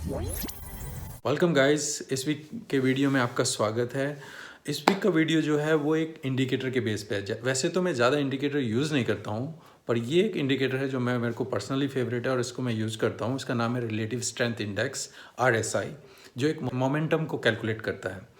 Welcome guys, इस week के video में आपका स्वागत है। इस वीक का वीडियो जो है वो एक इंडिकेटर के बेस पे है। वैसे तो मैं ज़्यादा इंडिकेटर यूज़ नहीं करता हूँ, पर ये एक इंडिकेटर है जो मेरे को पर्सनली फेवरेट है और इसको मैं यूज़ करता हूँ। इसका नाम है रिलेटिव स्ट्रेंथ इंडेक्स, RSI, जो एक मोमेंटम को कैलकुलेट करता है।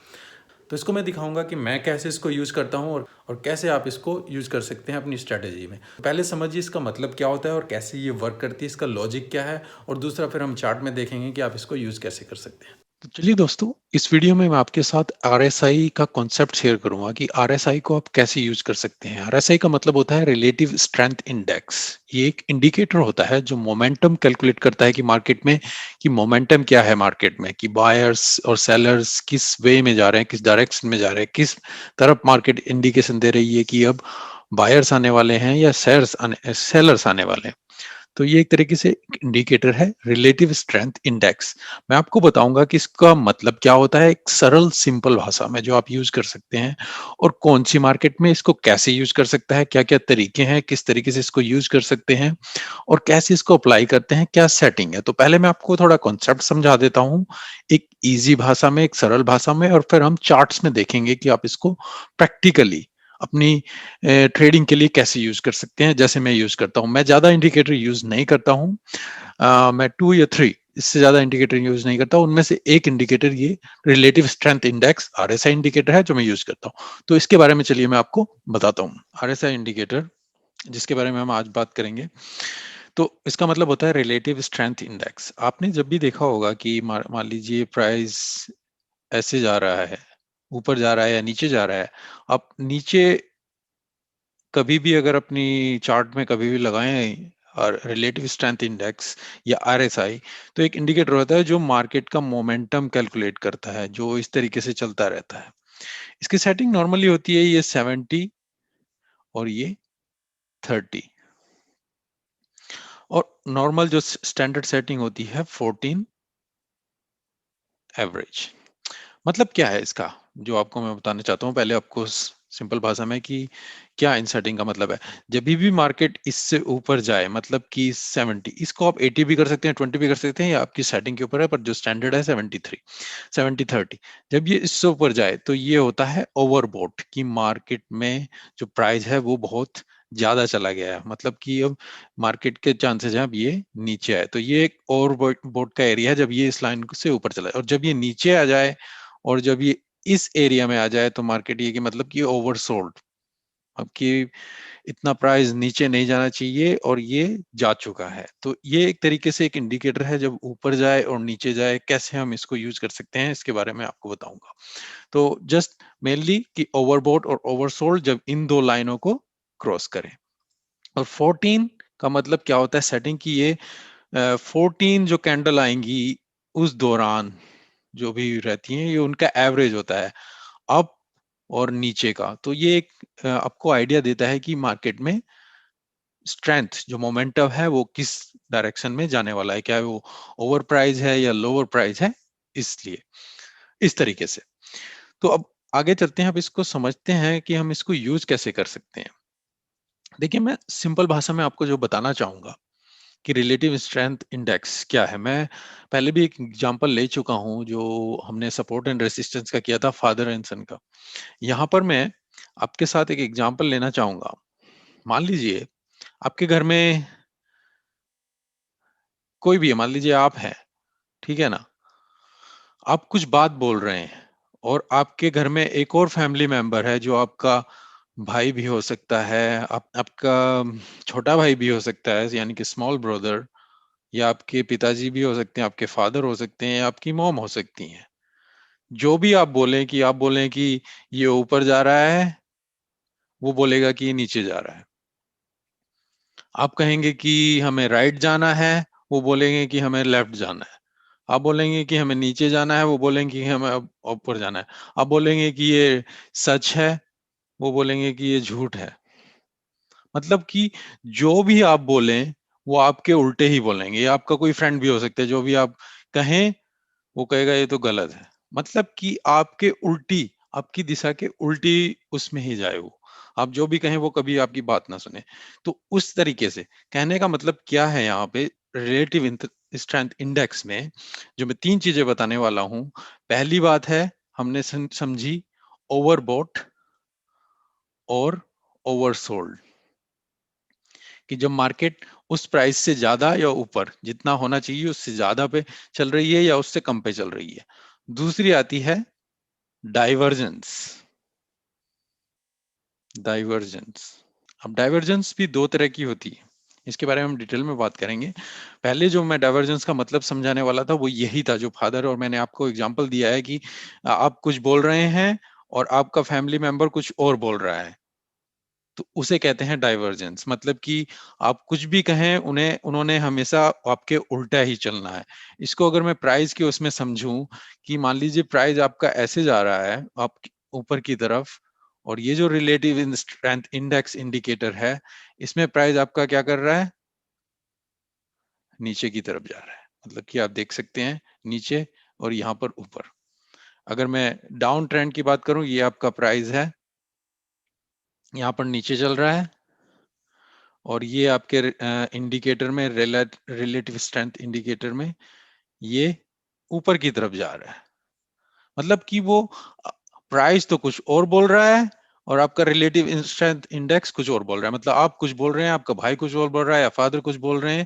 तो इसको मैं दिखाऊंगा कि मैं कैसे इसको यूज़ करता हूँ और कैसे आप इसको यूज़ कर सकते हैं अपनी स्ट्रैटेजी में। पहले समझिए इसका मतलब क्या होता है और कैसे ये वर्क करती है, इसका लॉजिक क्या है, और दूसरा फिर हम चार्ट में देखेंगे कि आप इसको यूज़ कैसे कर सकते हैं। तो चलिए दोस्तों, इस वीडियो में मैं आपके साथ आरएसआई का कॉन्सेप्ट शेयर करूंगा कि आरएसआई को आप कैसे यूज कर सकते हैं। आरएसआई का मतलब होता है रिलेटिव स्ट्रेंथ इंडेक्स। ये एक इंडिकेटर होता है जो मोमेंटम कैलकुलेट करता है कि मार्केट में कि मोमेंटम क्या है, मार्केट में कि बायर्स और सेलर्स किस वे में जा रहे हैं, किस डायरेक्शन में जा रहे हैं, किस तरफ मार्केट इंडिकेशन दे रही है कि अब बायर्स आने वाले हैं या सेलर्स आने वाले हैं। तो ये एक तरीके से इंडिकेटर है रिलेटिव स्ट्रेंथ इंडेक्स। मैं आपको बताऊंगा कि इसका मतलब क्या होता है एक सरल सिंपल भाषा में जो आप यूज कर सकते हैं, और कौन सी मार्केट में इसको कैसे यूज कर सकता है, क्या क्या तरीके हैं, किस तरीके से इसको यूज कर सकते हैं और कैसे इसको अप्लाई करते हैं, क्या सेटिंग है। तो पहले मैं आपको थोड़ा कॉन्सेप्ट समझा देता हूं एक इजी भाषा में, एक सरल भाषा में, और फिर हम चार्ट्स में देखेंगे कि आप इसको प्रैक्टिकली अपनी ट्रेडिंग के लिए कैसे यूज कर सकते हैं, जैसे मैं यूज करता हूं। मैं ज्यादा इंडिकेटर यूज नहीं करता हूं, मैं 2 या 3 इससे ज्यादा इंडिकेटर यूज नहीं करता। उनमें से एक इंडिकेटर ये relative strength index RSI indicator है जो मैं यूज करता हूं। तो इसके बारे में चलिए मैं आपको बताता हूं। आरएसआई इंडिकेटर जिसके बारे में हम आज बात करेंगे, तो इसका मतलब होता है रिलेटिव स्ट्रेंथ इंडेक्स। आपने जब भी देखा होगा कि मान लीजिए प्राइस ऐसे जा रहा है, ऊपर जा रहा है या नीचे जा रहा है। आप नीचे कभी भी अगर अपनी चार्ट में कभी भी लगाएं और रिलेटिव स्ट्रेंथ इंडेक्स या आरएसआई, तो एक इंडिकेटर होता है जो मार्केट का मोमेंटम कैलकुलेट करता है, जो इस तरीके से चलता रहता है। इसकी सेटिंग नॉर्मली होती है ये 70 और ये 30, और नॉर्मल जो स्टैंडर्ड सेटिंग होती है 14 एवरेज। मतलब क्या है इसका, जो आपको मैं बताना चाहता हूँ पहले आपको सिंपल भाषा में कि क्या इन सेटिंग का मतलब है। जब भी मार्केट इससे ऊपर जाए, मतलब कि 70, इसको आप 80 भी कर सकते हैं, 20 भी कर सकते हैं, या आपकी सेटिंग के ऊपर है, पर जो स्टैंडर्ड है 73, 70-30। जब ये इससे ऊपर जाए तो ये होता है ओवरबॉट, कि मार्केट में जो प्राइस है वो बहुत ज्यादा चला गया है, मतलब कि अब मार्केट के चांसेस हैं अब ये नीचे आए। तो ये एक ओवरबॉट का एरिया है जब ये इस लाइन से ऊपर चला जाए, और जब ये नीचे आ जाए और जब ये इस एरिया में आ जाए तो मार्केट ये कि मतलब कि ओवरसोल्ड, अब कि इतना प्राइस नीचे नहीं जाना चाहिए और ये जा चुका है। तो ये एक तरीके से एक इंडिकेटर है, जब ऊपर जाए और नीचे जाए कैसे हम इसको यूज कर सकते हैं, इसके बारे में आपको बताऊंगा। तो जस्ट मेनली कि ओवरबॉट और ओवरसोल्ड जब इन दो लाइनों को क्रॉस करें। और 14 का मतलब क्या होता है सेटिंग की, ये 14 जो कैंडल आएंगी उस दौरान जो भी रहती हैं, ये उनका एवरेज होता है अप और नीचे का। तो ये एक आपको आइडिया देता है कि मार्केट में स्ट्रेंथ जो मोमेंटम है वो किस डायरेक्शन में जाने वाला है, क्या वो ओवर प्राइस है या लोअर प्राइस है, इसलिए इस तरीके से। तो अब आगे चलते हैं, अब इसको समझते हैं कि हम इसको यूज कैसे कर सकते हैं। देखिए, मैं सिंपल भाषा में आपको जो बताना चाहूंगा कि रिलेटिव स्ट्रेंथ इंडेक्स क्या है, मैं पहले भी एक एग्जांपल ले चुका हूं जो हमने सपोर्ट एंड रेसिस्टेंस का किया था, फादर एंड सन का। यहाँ पर मैं आपके साथ एक एग्जांपल लेना चाहूंगा। मान लीजिए आपके घर में कोई भी है, मान लीजिए आप हैं, ठीक है ना। आप कुछ बात बोल रहे हैं और आपके घर में एक और फैमिली मेंबर है जो आपका भाई भी हो सकता है, आपका छोटा भाई भी हो सकता है, यानी कि स्मॉल ब्रदर, या आपके पिताजी भी हो सकते हैं, आपके फादर हो सकते हैं, या आपकी मॉम हो सकती हैं। जो भी आप बोलें कि ये ऊपर जा रहा है, वो बोलेगा कि ये नीचे जा रहा है। आप कहेंगे कि हमें राइट जाना है, वो बोलेंगे कि हमें लेफ्ट जाना है। आप बोलेंगे कि हमें नीचे जाना है, वो बोलेंगे कि हमें ऊपर जाना है। आप बोलेंगे कि ये सच है, वो बोलेंगे कि ये झूठ है। मतलब कि जो भी आप बोलें वो आपके उल्टे ही बोलेंगे। या आपका कोई फ्रेंड भी हो सकता है, जो भी आप कहें वो कहेगा ये तो गलत है। मतलब कि आपके उल्टी, आपकी दिशा के उल्टी उसमें ही जाए वो। आप जो भी कहें वो कभी आपकी बात ना सुने। तो उस तरीके से कहने का मतलब क्या है यहाँ पे, रिलेटिव स्ट्रेंथ इंडेक्स में जो मैं 3 चीजें बताने वाला हूं, पहली बात है हमने समझी ओवरबॉट और ओवरसोल्ड, कि जब मार्केट उस प्राइस से ज्यादा या ऊपर जितना होना चाहिए उससे ज्यादा पे चल रही है या उससे कम पे चल रही है। दूसरी आती है डाइवर्जेंस। डाइवर्जेंस, अब डाइवर्जेंस भी दो तरह की होती है, इसके बारे में हम डिटेल में बात करेंगे। पहले जो मैं डाइवर्जेंस का मतलब समझाने वाला था वो यही था, जो फादर, और मैंने आपको एग्जांपल दिया है कि आप कुछ बोल रहे हैं और आपका फैमिली मेंबर कुछ और बोल रहा है, तो उसे कहते हैं डाइवर्जेंस। मतलब कि आप कुछ भी कहें, उन्हें उन्होंने हमेशा आपके उल्टा ही चलना है। इसको अगर मैं प्राइस के उसमें समझूं कि मान लीजिए प्राइस आपका ऐसे जा रहा है आप ऊपर की तरफ, और ये जो रिलेटिव स्ट्रेंथ इंडेक्स इंडिकेटर है, इसमें प्राइस आपका क्या कर रहा है, नीचे की तरफ जा रहा है। मतलब कि आप देख सकते हैं नीचे और यहाँ पर ऊपर। अगर मैं डाउन ट्रेंड की बात करूं, ये आपका प्राइस है, यहाँ पर नीचे चल रहा है, और ये आपके इंडिकेटर में रिलेटिव स्ट्रेंथ इंडिकेटर में ये ऊपर की तरफ जा रहा है। मतलब कि वो प्राइस तो कुछ और बोल रहा है और आपका रिलेटिव स्ट्रेंथ इंडेक्स कुछ और बोल रहा है। मतलब आप कुछ बोल रहे हैं, आपका भाई कुछ और बोल रहा है, या फादर कुछ बोल रहे हैं,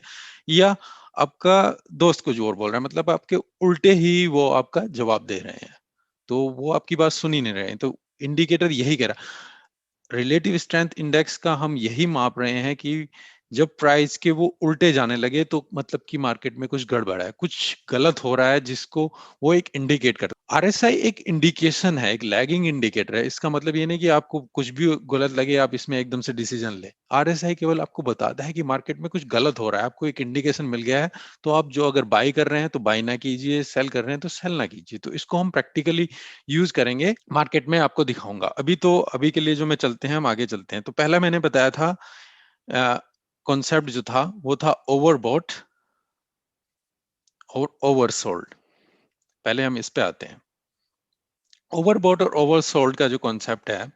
या आपका दोस्त कुछ और बोल रहा है। मतलब आपके उल्टे ही वो आपका जवाब दे रहे हैं, तो वो आपकी बात सुन ही नहीं रहे हैं। तो इंडिकेटर यही कह रहा है, रिलेटिव स्ट्रेंथ इंडेक्स का हम यही माप रहे हैं कि जब प्राइस के वो उल्टे जाने लगे तो मतलब कि मार्केट में कुछ गड़बड़ है, कुछ गलत हो रहा है, जिसको वो एक इंडिकेट करता है। आरएसआई एक इंडिकेशन है, एक लैगिंग इंडिकेटर है। इसका मतलब ये नहीं कि आपको कुछ भी गलत लगे आप इसमें एकदम से डिसीजन ले। आरएसआई केवल आपको बताता है कि मार्केट में कुछ गलत हो रहा है, आपको एक इंडिकेशन मिल गया है, तो आप जो अगर बाई कर रहे हैं तो बाई ना कीजिए, सेल कर रहे हैं तो सेल ना कीजिए। तो इसको हम प्रैक्टिकली यूज करेंगे, मार्केट में आपको दिखाऊंगा। अभी के लिए जो मैं चलते हैं, हम आगे चलते हैं। तो पहला मैंने बताया था कॉन्सेप्ट जो था वो था ओवरबॉट और ओवरसोल्ड। पहले हम इस पे आते हैं। ओवरबॉट और ओवरसोल्ड का जो कॉन्सेप्ट है,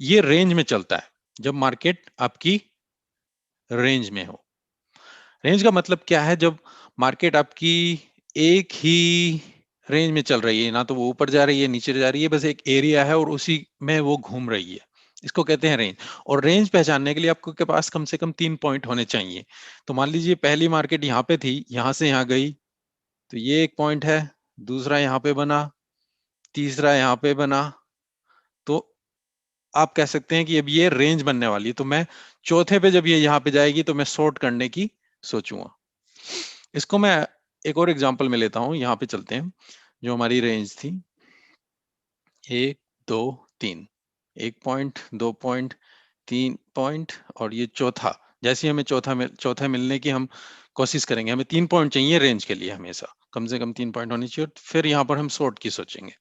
ये रेंज में चलता है। जब मार्केट आपकी रेंज में हो, रेंज का मतलब क्या है, जब मार्केट आपकी एक ही रेंज में चल रही है, ना तो वो ऊपर जा रही है नीचे जा रही है, बस एक एरिया है और उसी में वो घूम रही है, इसको कहते हैं रेंज। और रेंज पहचानने के लिए आपको के पास कम से कम 3 पॉइंट होने चाहिए। तो मान लीजिए पहली मार्केट यहाँ पे थी, यहां से यहाँ गई, तो ये एक पॉइंट है, दूसरा यहाँ पे बना, तीसरा यहाँ पे बना, तो आप कह सकते हैं कि अब ये रेंज बनने वाली है। तो मैं चौथे पे जब ये यहाँ पे जाएगी तो मैं शॉर्ट करने की सोचूंगा। इसको मैं एक और एग्जांपल में लेता हूं, यहाँ पे चलते हैं। जो हमारी रेंज थी 1 2 3, 1 पॉइंट, 2 पॉइंट, 3 पॉइंट, और ये चौथा। जैसे ही हमें चौथा मिलने की हम कोशिश करेंगे, हमें 3 पॉइंट चाहिए रेंज के लिए, हमेशा कम से कम 3 पॉइंट होनी चाहिए। फिर यहाँ पर हम शॉर्ट की सोचेंगे।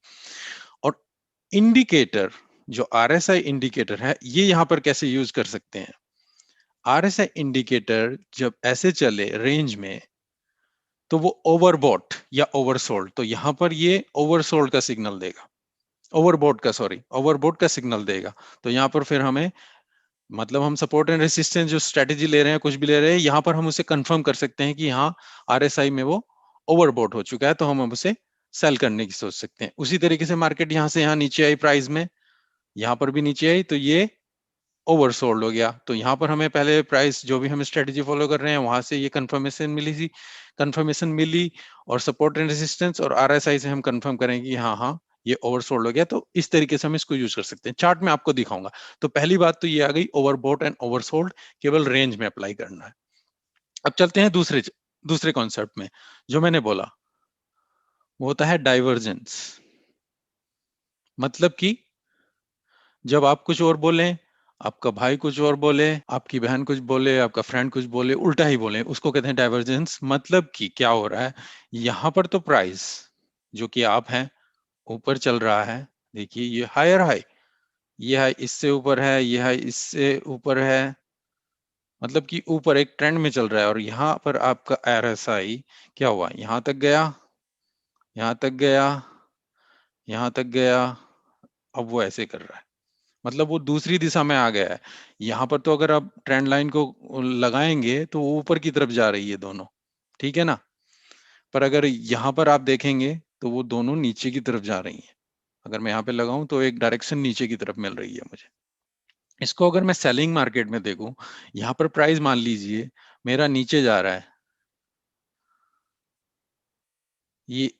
और इंडिकेटर, जो आरएसआई इंडिकेटर है, ये यहाँ पर कैसे यूज कर सकते हैं। आरएसआई इंडिकेटर जब ऐसे चले रेंज में, तो वो ओवरबॉट या ओवरसोल्ड, तो यहां पर ये ओवरसोल्ड का सिग्नल देगा, ओवरबॉट का, सॉरी, ओवरबॉट का सिग्नल देगा। तो यहाँ पर फिर हमें, मतलब हम सपोर्ट एंड रेसिस्टेंस जो स्ट्रेटेजी ले रहे हैं, कुछ भी ले रहे हैं, यहाँ पर हम उसे कंफर्म कर सकते हैं कि हाँ आरएसआई में वो ओवरबॉट हो चुका है, तो हम अब उसे सेल करने की सोच सकते हैं। उसी तरीके से मार्केट यहाँ से यहाँ नीचे आई प्राइस में, यहाँ पर भी नीचे आई, तो ये ओवरसोल्ड हो गया। तो यहाँ पर हमें पहले प्राइस, जो भी हम स्ट्रेटेजी फॉलो कर रहे हैं, वहां से ये कंफर्मेशन मिली, और सपोर्ट एंड रेजिस्टेंस और आरएसआई से हम कंफर्म करेंगे कि हाँ हाँ ये ओवरसोल्ड हो गया। तो इस तरीके से हम इसको यूज कर सकते हैं। चार्ट में आपको दिखाऊंगा। तो पहली बात तो ये आ गई, ओवरबॉट एंड ओवरसोल्ड केवल रेंज में अप्लाई करना है। अब चलते हैं दूसरे कॉन्सेप्ट में। जो मैंने बोला वो होता है डाइवर्जेंस। मतलब कि जब आप कुछ और बोले, आपका भाई कुछ और बोले, आपकी बहन कुछ बोले, आपका फ्रेंड कुछ बोले, उल्टा ही बोले, उसको कहते हैं डाइवर्जेंस। मतलब कि क्या हो रहा है, यहाँ पर तो प्राइस जो कि आप हैं ऊपर चल रहा है, देखिए ये हायर हाई, ये हाई इससे ऊपर है, ये हाई इससे ऊपर है, मतलब कि ऊपर एक ट्रेंड में चल रहा है। और यहाँ पर आपका आरएसआई क्या हुआ, यहाँ तक गया, यहाँ तक गया, यहाँ तक गया, अब वो ऐसे कर रहा है, मतलब वो दूसरी दिशा में आ गया है। यहाँ पर तो अगर आप ट्रेंड लाइन को लगाएंगे तो वो ऊपर की तरफ जा रही है दोनों, ठीक है ना। पर अगर यहाँ पर आप देखेंगे तो वो दोनों नीचे की तरफ जा रही हैं। अगर मैं यहाँ पे लगाऊं तो एक डायरेक्शन नीचे की तरफ मिल रही है मुझे। इसको अगर मैं सेलिंग मार्केट में देखूं, यहाँ पर प्राइस मान लीजिए मेरा नीचे जा रहा है, ये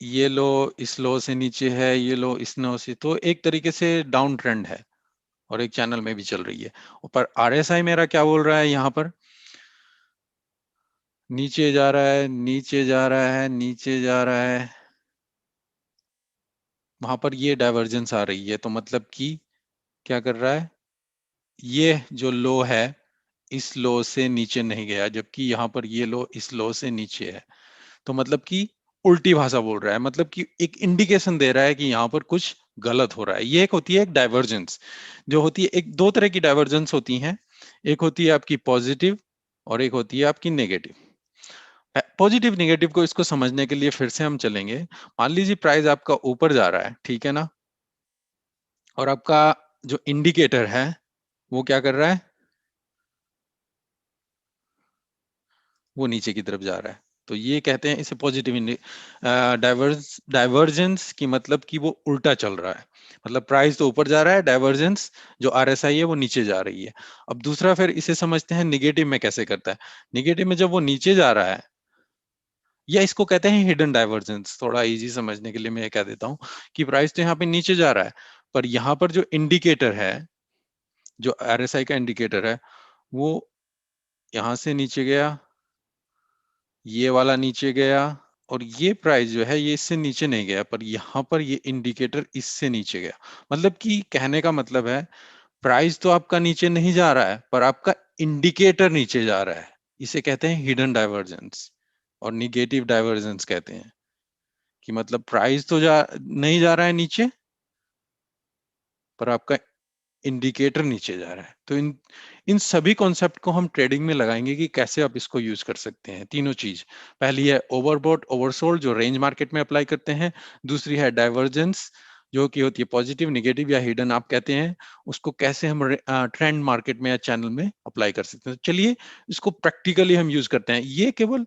ये लो इस लो से नीचे है, ये लो इस लो से, तो एक तरीके से डाउन ट्रेंड है और एक चैनल में भी चल रही है। ऊपर आरएसआई मेरा क्या बोल रहा है, यहाँ पर नीचे जा रहा है, नीचे जा रहा है, नीचे जा रहा है, वहां पर ये डाइवर्जेंस आ रही है, तो मतलब कि क्या कर रहा है, ये जो लो है इस लो से नीचे नहीं गया, जबकि यहाँ पर ये लो इस लो से नीचे है, तो मतलब कि उल्टी भाषा बोल रहा है, मतलब कि एक इंडिकेशन दे रहा है कि यहाँ पर कुछ गलत हो रहा है। ये एक होती है एक डाइवर्जेंस, जो होती है, एक दो तरह की डाइवर्जेंस होती हैं, एक होती है आपकी पॉजिटिव और एक होती है आपकी नेगेटिव। पॉजिटिव नेगेटिव को इसको समझने के लिए फिर से हम चलेंगे। मान लीजिए प्राइस आपका ऊपर जा रहा है, ठीक है ना, और आपका जो इंडिकेटर है वो क्या कर रहा है, वो नीचे की तरफ जा रहा है, तो ये कहते हैं इसे पॉजिटिव डाइवर्जेंस की, मतलब कि वो उल्टा चल रहा है, मतलब प्राइस तो ऊपर जा रहा है, डाइवर्जेंस जो आरएसआई है वो नीचे जा रही है। अब दूसरा फिर इसे समझते हैं निगेटिव में कैसे करता है। निगेटिव में जब वो नीचे जा रहा है, या इसको कहते हैं हिडन डाइवर्जेंस, थोड़ा इजी समझने के लिए मैं ये कह देता हूं कि प्राइस तो यहाँ पे नीचे जा रहा है, पर यहाँ पर जो इंडिकेटर है, जो आरएसआई का इंडिकेटर है, वो यहां से नीचे गया, ये वाला नीचे गया, और ये प्राइस जो है ये इससे नीचे नहीं गया, पर यहाँ पर ये इंडिकेटर इससे नीचे गया। मतलब कि कहने का मतलब है प्राइस तो आपका नीचे नहीं जा रहा है, पर आपका इंडिकेटर नीचे जा रहा है। इसे कहते हैं हिडन डाइवर्जेंस और निगेटिव डाइवर्जेंस कहते हैं, कि मतलब प्राइस तो नहीं जा रहा है नीचे, पर आपका इंडिकेटर नीचे जा रहा है। तो इन इन सभी कॉन्सेप्ट को हम ट्रेडिंग में लगाएंगे कि कैसे आप इसको यूज कर सकते हैं। तीनों चीज, पहली है ओवरबॉट ओवरसोल्ड जो रेंज मार्केट में अप्लाई करते हैं, दूसरी है डाइवर्जेंस जो कि होती है पॉजिटिव नेगेटिव या हिडन आप कहते हैं, उसको कैसे हम ट्रेंड मार्केट में या चैनल में अप्लाई कर सकते हैं। तो चलिए इसको प्रैक्टिकली हम यूज करते हैं। ये केवल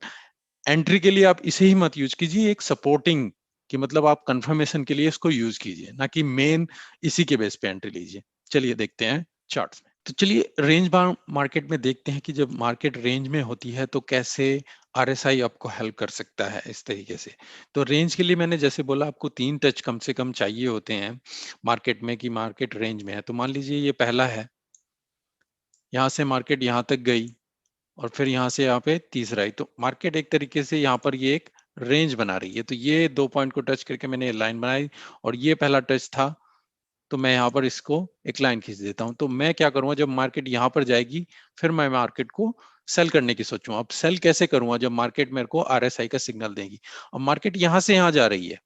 एंट्री के लिए आप इसे ही मत यूज कीजिए, एक सपोर्टिंग कि मतलब आप कंफर्मेशन के लिए इसको यूज कीजिए, ना कि मेन इसी के बेस पे एंट्री लीजिए। चलिए देखते हैं चार्ट्स में। तो चलिए रेंज बाउंड मार्केट में देखते हैं कि जब मार्केट रेंज में होती है तो कैसे आरएसआई आपको हेल्प कर सकता है इस तरीके से। तो रेंज के लिए मैंने जैसे बोला आपको 3 टच कम से कम चाहिए होते हैं मार्केट में, कि मार्केट रेंज में है। तो मान लीजिए ये पहला है, यहाँ से मार्केट यहाँ तक गई और फिर यहाँ से यहाँ पे तीसरा ही, तो मार्केट एक तरीके से यहाँ पर ये एक रेंज बना रही है। तो ये 2 पॉइंट को टच करके मैंने ये लाइन बनाई और ये पहला टच था, तो मैं यहाँ पर इसको एक लाइन खींच देता हूं। तो मैं क्या करूंगा, जब मार्केट यहाँ पर जाएगी फिर मैं मार्केट को सेल करने की सोचूं। अब सेल कैसे करूंगा, जब मार्केट मेरे को आरएसआई का सिग्नल देगी। अब मार्केट यहाँ से यहाँ जा रही है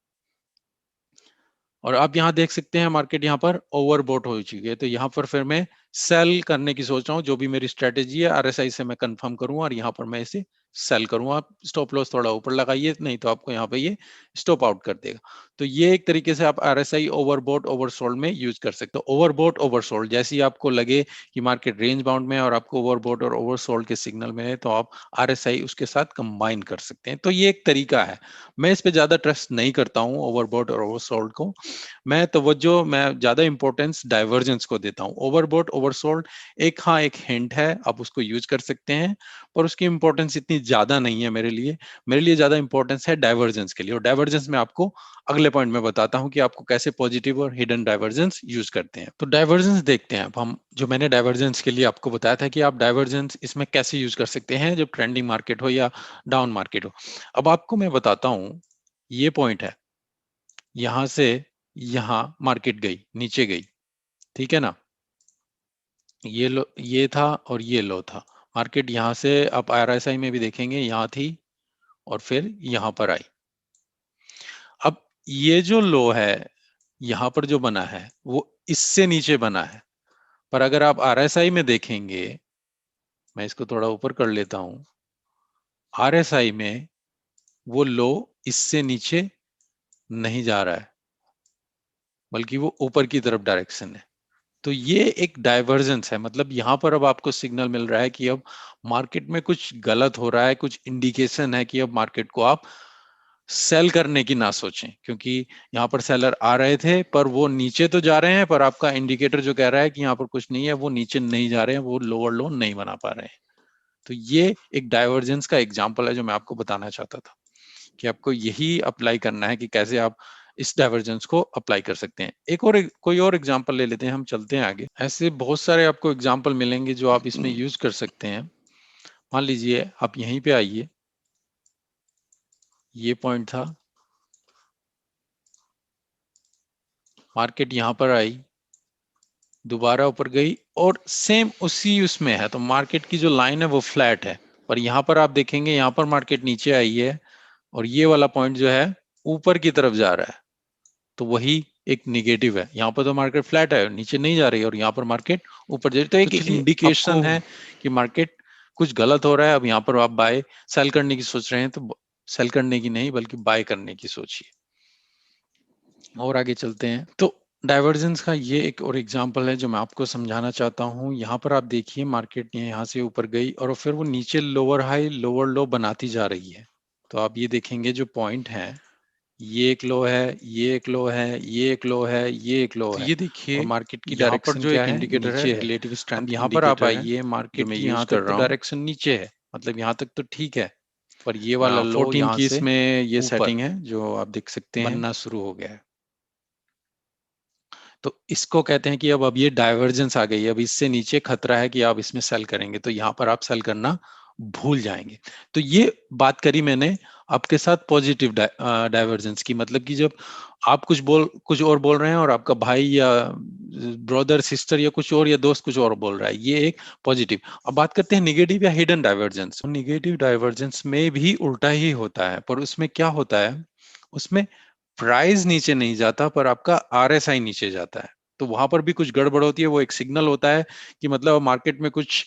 और आप यहाँ देख सकते हैं मार्केट यहाँ पर ओवरबॉट हो चुकी है, तो यहाँ पर फिर मैं सेल करने की सोच रहा हूँ। जो भी मेरी स्ट्रेटेजी है आरएसआई से मैं कंफर्म करूंगा और यहाँ पर मैं इसे सेल करूंगा। आप स्टॉप लॉस थोड़ा ऊपर लगाइए, नहीं तो आपको यहाँ पे ये स्टॉप आउट कर देगा। तो ये एक तरीके से आप आरएसआई ओवरबॉट ओवरसोल्ड में यूज कर सकते हो। ओवरबॉट ओवरसोल्ड जैसे ही आपको लगे कि मार्केट रेंज बाउंड में है और आपको ओवरबॉट और ओवरसोल्ड के सिग्नल में है, तो आप आरएसआई उसके साथ कंबाइन कर सकते हैं। तो ये एक तरीका है। मैं इस पे ज्यादा ट्रस्ट नहीं करता हूँ ओवरबॉट और ओवरसोल्ड को। मैं ज्यादा इंपॉर्टेंस डाइवर्जेंस को देता हूँ। ओवरबॉट ओवरसोल्ड एक, हाँ, एक हिंट है, आप उसको यूज कर सकते हैं, पर उसकी इंपॉर्टेंस इतनी ज्यादा नहीं है मेरे लिए। मेरे लिए ज्यादा इंपॉर्टेंस है डाइवर्जेंस के लिए, और डाइवर्जेंस में आपको अगले पॉइंट में बताता हूं कि आपको कैसे पॉजिटिव और हिडन डाइवर्जेंस यूज करते हैं। तो डाइवर्जेंस देखते हैं अब हम। जो मैंने डाइवर्जेंस के लिए आपको बताया था कि आप डाइवर्जेंस इसमें कैसे यूज कर सकते हैं जब ट्रेंडिंग मार्केट हो या डाउन मार्केट हो। अब आपको मैं बताता हूं, ये पॉइंट है, यहां से यहां मार्केट गई, नीचे गई, ठीक है ना, ये लो ये था और ये लो था। मार्केट यहां से आप आरएसआई में भी देखेंगे यहाँ थी और फिर यहां पर आई। अब ये जो लो है यहां पर जो बना है वो इससे नीचे बना है, पर अगर आप आरएसआई में देखेंगे, मैं इसको थोड़ा ऊपर कर लेता हूं, आरएसआई में वो लो इससे नीचे नहीं जा रहा है, बल्कि वो ऊपर की तरफ डायरेक्शन है। तो ये एक डाइवर्जेंस है, मतलब यहां पर अब आपको सिग्नल मिल रहा है कि अब मार्केट में कुछ गलत हो रहा है, कुछ इंडिकेशन है कि अब मार्केट को आप सेल करने की ना सोचें, क्योंकि यहाँ पर सेलर आ रहे थे पर वो नीचे तो जा रहे हैं, पर आपका इंडिकेटर जो कह रहा है कि यहाँ पर कुछ नहीं है, वो नीचे नहीं जा रहे हैं, वो लोअर लो नहीं बना पा रहे हैं। तो ये एक डाइवर्जेंस का एग्जाम्पल है जो मैं आपको बताना चाहता था, कि आपको यही अप्लाई करना है कि कैसे आप इस डाइवर्जेंस को अप्लाई कर सकते हैं। कोई और एग्जांपल ले लेते हैं, हम चलते हैं आगे। ऐसे बहुत सारे आपको एग्जांपल मिलेंगे जो आप इसमें यूज कर सकते हैं। मान लीजिए आप यहीं पे आइए, ये पॉइंट था, मार्केट यहां पर आई, दोबारा ऊपर गई और सेम उसी उसमें है, तो मार्केट की जो लाइन है वो फ्लैट है। पर यहां पर आप देखेंगे, यहां पर मार्केट नीचे आई है और ये वाला पॉइंट जो है ऊपर की तरफ जा रहा है, तो वही एक निगेटिव है। यहाँ पर तो मार्केट फ्लैट है, नीचे नहीं जा रही है, और यहाँ पर मार्केट ऊपर जा रही है, तो एक चलिए इंडिकेशन आपको है कि मार्केट कुछ गलत हो रहा है। अब यहाँ पर आप बाय सेल करने की सोच रहे हैं, तो सेल करने की नहीं बल्कि बाय करने की सोचिए। और आगे चलते हैं, तो डाइवर्जेंस का ये एक और एग्जांपल है जो मैं आपको समझाना चाहता हूँ। यहाँ पर आप देखिए, मार्केट ने यहाँ से ऊपर गई और फिर वो नीचे लोअर हाई लोअर लो बनाती जा रही है। तो आप ये देखेंगे जो पॉइंट है, ये एक लो है, ये एक लो है, ये एक लो है, ये एक लो तो है, ये और देखिए मार्केट की यहाँ पर डायरेक्शन जो क्या एक है, इंडिकेटर है नीचे है। रिलेटिव अब स्ट्रेंथ यहाँ पर आप इंडिकेटर है आइए, जो मार्केट मैं की यूज यहाँ कर तक तो रहा हूँ। डायरेक्शन नीचे है, मतलब यहाँ तक तो ठीक है, पर ये वाला लो 14 यहाँ की से इसमें ये ऊपर सेटिंग है जो आप देख सकते हैं। बनना शुरू हो गया है। तो इसको कहते हैं कि अब ये डाइवर्जेंस आ गई है, अब इससे नीचे खतरा है कि आप इसमें सेल करेंगे, तो यहाँ पर आप सेल करना भूल जाएंगे। तो ये बात करी मैंने आपके साथ पॉजिटिव डाइवर्जेंस की, मतलब कि जब आप कुछ और बोल रहे हैं और आपका भाई या ब्रदर सिस्टर या कुछ और या दोस्त कुछ और बोल रहा है, ये एक पॉजिटिव। अब बात करते हैं निगेटिव या हिडन डाइवर्जेंस। निगेटिव डाइवर्जेंस में भी उल्टा ही होता है, पर उसमें क्या होता है, उसमें प्राइस नीचे नहीं जाता पर आपका आरएसआई नीचे जाता है। तो वहां पर भी कुछ गड़बड़ होती है, वो एक सिग्नल होता है कि मतलब मार्केट में कुछ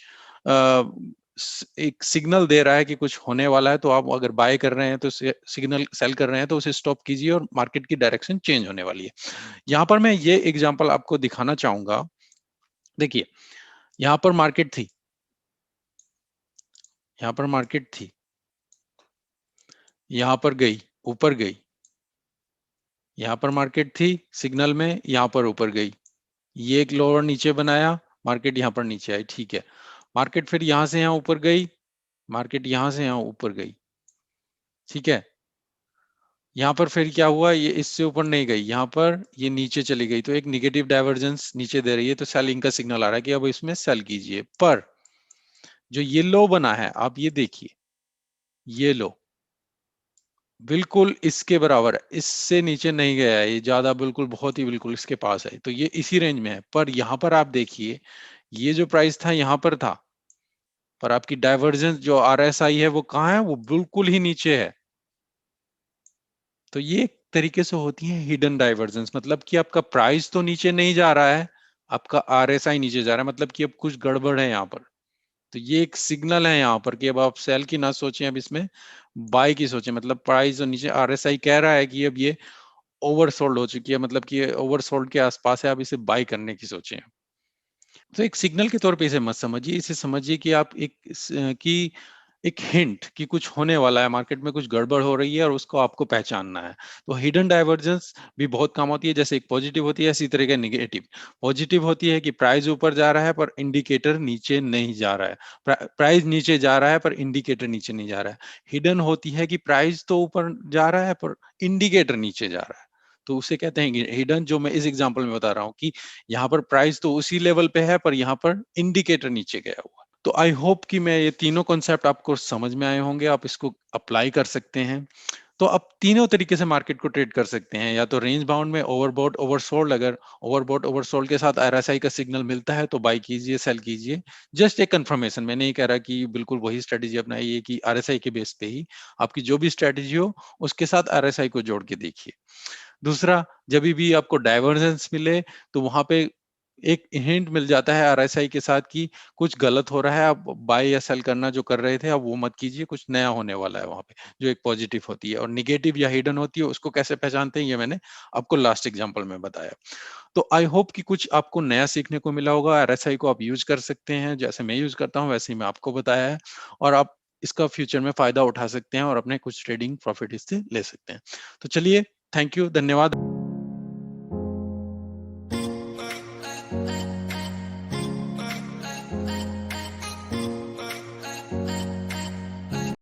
एक सिग्नल दे रहा है कि कुछ होने वाला है, तो आप अगर बाय कर रहे हैं तो सिग्नल, सेल कर रहे हैं तो उसे स्टॉप कीजिए और मार्केट की डायरेक्शन चेंज होने वाली है। यहाँ पर मैं ये एग्जांपल आपको दिखाना चाहूंगा। देखिए, यहाँ पर मार्केट थी, यहाँ पर मार्केट थी, यहाँ पर गई, ऊपर गई, यहाँ पर मार्केट थी सिग्नल में, यहाँ पर ऊपर गई, ये एक लोअर नीचे बनाया, मार्केट यहाँ पर नीचे आई, ठीक है। मार्केट फिर यहां से यहाँ ऊपर गई, मार्केट यहां से यहाँ ऊपर गई, ठीक है। यहाँ पर फिर क्या हुआ, ये इससे ऊपर नहीं गई, यहाँ पर ये नीचे चली गई, तो एक निगेटिव डाइवर्जेंस नीचे दे रही है, तो सेलिंग का सिग्नल आ रहा है कि अब इसमें सेल कीजिए। पर जो ये लो बना है, आप ये देखिए, ये लो बिल्कुल इसके बराबर है, इससे नीचे नहीं गया है, ये ज्यादा बिल्कुल बहुत ही बिल्कुल इसके पास है, तो ये इसी रेंज में है। पर यहाँ पर आप देखिए, ये जो प्राइस था यहाँ पर था, पर आपकी डाइवर्जेंस जो आरएसआई है वो कहाँ है, वो बिल्कुल ही नीचे है। तो ये एक तरीके से होती है हिडन डाइवर्जेंस, मतलब कि आपका प्राइस तो नीचे नहीं जा रहा है, आपका आरएसआई नीचे जा रहा है, मतलब कि अब कुछ गड़बड़ है यहाँ पर। तो ये एक सिग्नल है यहाँ पर कि अब आप सेल की ना सोचें, अब इसमें बाय की सोचें, मतलब प्राइस जो नीचे आरएसआई कह रहा है कि अब ये ओवरसोल्ड हो चुकी है, मतलब कि ओवरसोल्ड के आसपास है, आप इसे बाय करने की सोचें। तो एक सिग्नल के तौर पे इसे मत समझिए, इसे समझिए कि आप कि एक हिंट कि कुछ होने वाला है, मार्केट में कुछ गड़बड़ हो रही है और उसको आपको पहचानना है। तो हिडन डाइवर्जेंस भी बहुत काम होती है, जैसे एक पॉजिटिव होती है इसी तरह का निगेटिव। पॉजिटिव होती है कि प्राइस ऊपर जा रहा है पर इंडिकेटर नीचे नहीं जा रहा है, प्राइस नीचे जा रहा है पर इंडिकेटर नीचे नहीं जा रहा है। हिडन होती है कि प्राइस तो ऊपर जा रहा है पर इंडिकेटर नीचे जा रहा है, तो उसे कहते हैं हिडन। जो मैं इस एग्जांपल में बता रहा हूँ कि यहाँ पर प्राइस तो उसी लेवल पे है पर यहाँ पर इंडिकेटर नीचे गया हुआ। तो आई होप कि मैं ये तीनों कॉन्सेप्ट आपको समझ में आए होंगे, आप इसको अप्लाई कर सकते हैं। तो आप तीनों तरीके से मार्केट को ट्रेड कर सकते हैं, या तो रेंज बाउंड में ओवरबॉट ओवरसोल्ड, अगर ओवरबॉट ओवरसोल्ड के साथ आरएसआई का सिग्नल मिलता है तो बाय कीजिए, सेल कीजिए। जस्ट एक कंफर्मेशन, मैं नहीं कह रहा कि बिल्कुल वही स्ट्रेटेजी अपनाइए कि आरएसआई के बेस पे ही, आपकी जो भी स्ट्रेटेजी हो उसके साथ आरएसआई को जोड़ के देखिए। दूसरा, जब भी आपको डाइवर्जेंस मिले तो वहां पे एक हिंट मिल जाता है आरएसआई के साथ कि कुछ गलत हो रहा है, आप बाय या सेल करना जो कर रहे थे आप वो मत कीजिए, कुछ नया होने वाला है वहां पे, जो एक पॉजिटिव होती है। और निगेटिव या हिडन होती है, उसको कैसे पहचानते हैं ये मैंने आपको लास्ट एग्जांपल में बताया। तो आई होप कि कुछ आपको नया सीखने को मिला होगा। आरएसआई को आप यूज कर सकते हैं, जैसे मैं यूज करता हूँ वैसे ही मैं आपको बताया है। और आप इसका फ्यूचर में फायदा उठा सकते हैं और अपने कुछ ट्रेडिंग प्रॉफिट इससे ले सकते हैं। तो चलिए, थैंक यू, धन्यवाद।